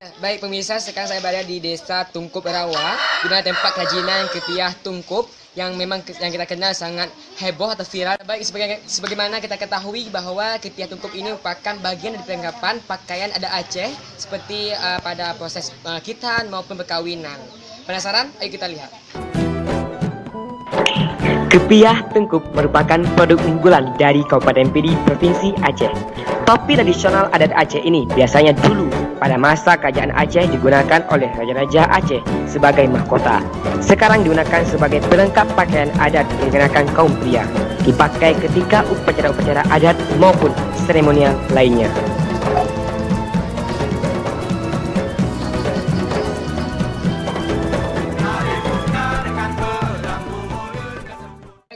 Baik pemirsa, sekarang saya berada di Desa Tungkup Rawa, di mana tempat kerajinan kepiah tungkup yang memang yang kita kenal sangat heboh atau viral. Baik, sebagaimana kita ketahui bahwa kepiah tungkup ini merupakan bagian dari perlengkapan pakaian adat Aceh seperti pada proses khitan maupun perkawinan. Penasaran? Ayo kita lihat. Kepiah tungkup merupakan produk unggulan dari Kabupaten Pidi, Provinsi Aceh. Topi tradisional adat Aceh ini biasanya dulu pada masa kerajaan Aceh digunakan oleh raja-raja Aceh sebagai mahkota. Sekarang digunakan sebagai pelengkap pakaian adat yang dikenakan kaum pria, dipakai ketika upacara-upacara adat maupun seremonial lainnya.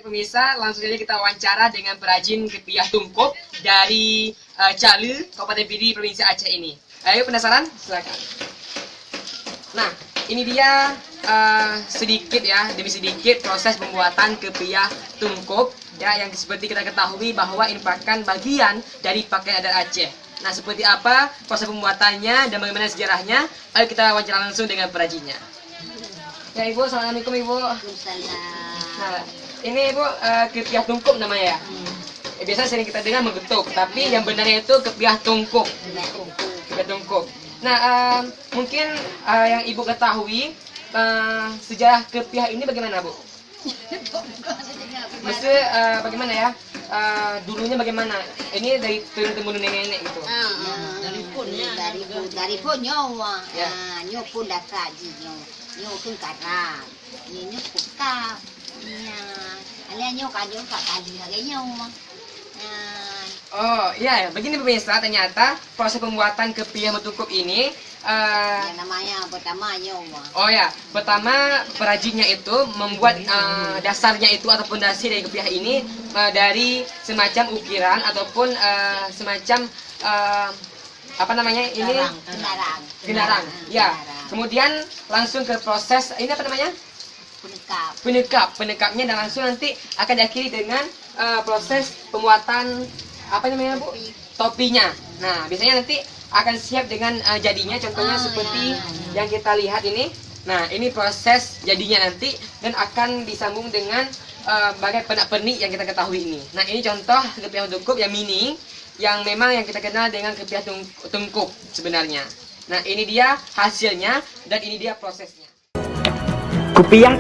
Pemirsa, langsung saja kita wawancara dengan perajin kepiah tungkup dari Calu, Kabupaten Pidi, Provinsi Aceh ini. Ayo, penasaran? Silakan. Nah, ini dia sedikit ya, demi sedikit proses pembuatan kepiah tungkup ya, yang seperti kita ketahui bahwa ini merupakan bagian dari pakaian adat Aceh. Nah, seperti apa proses pembuatannya dan bagaimana sejarahnya? Ayo kita wawancara langsung dengan perajinnya. Ya, Ibu, assalamualaikum Ibu. Nah, ini Ibu kepiah tungkup namanya ya. Biasanya sering kita dengar menggetuk, tapi yang benarnya itu kepiah tungkup. Kepiah tungkup. Nah, mungkin yang Ibu ketahui sejarah kepiah ini bagaimana, Bu? Mesti bagaimana ya? Dulunya bagaimana? Ini dari turun-temurun nenek-nenek gitu. Dari pun nyawa, Ya. nyawa pun dah kaji nyawa pun karang, nyawa kukap, alian nyawa kaji kak kali lagi nyawa. Oh iya, begini pemirsa, ternyata proses pembuatan kepiah tungkup ini Yang namanya pertama nyawa. oh ya, pertama perajinnya itu membuat dasarnya itu atau pondasi dari kepiah ini dari semacam ukiran ataupun semacam apa namanya ini genarang. Ya, kemudian langsung ke proses ini apa namanya? Penekapnya dan langsung nanti akan diakhiri dengan proses pembuatan apa namanya Bu? Topinya. Nah, biasanya nanti akan siap dengan jadinya, contohnya seperti yang kita lihat ini. Nah, ini proses jadinya nanti dan akan disambung dengan bagai pernak-pernik yang kita ketahui ini. Nah, ini contoh kepiah tungkup yang mini yang memang yang kita kenal dengan kepiah tungkup sebenarnya. Nah, ini dia hasilnya dan ini dia prosesnya. Kepiah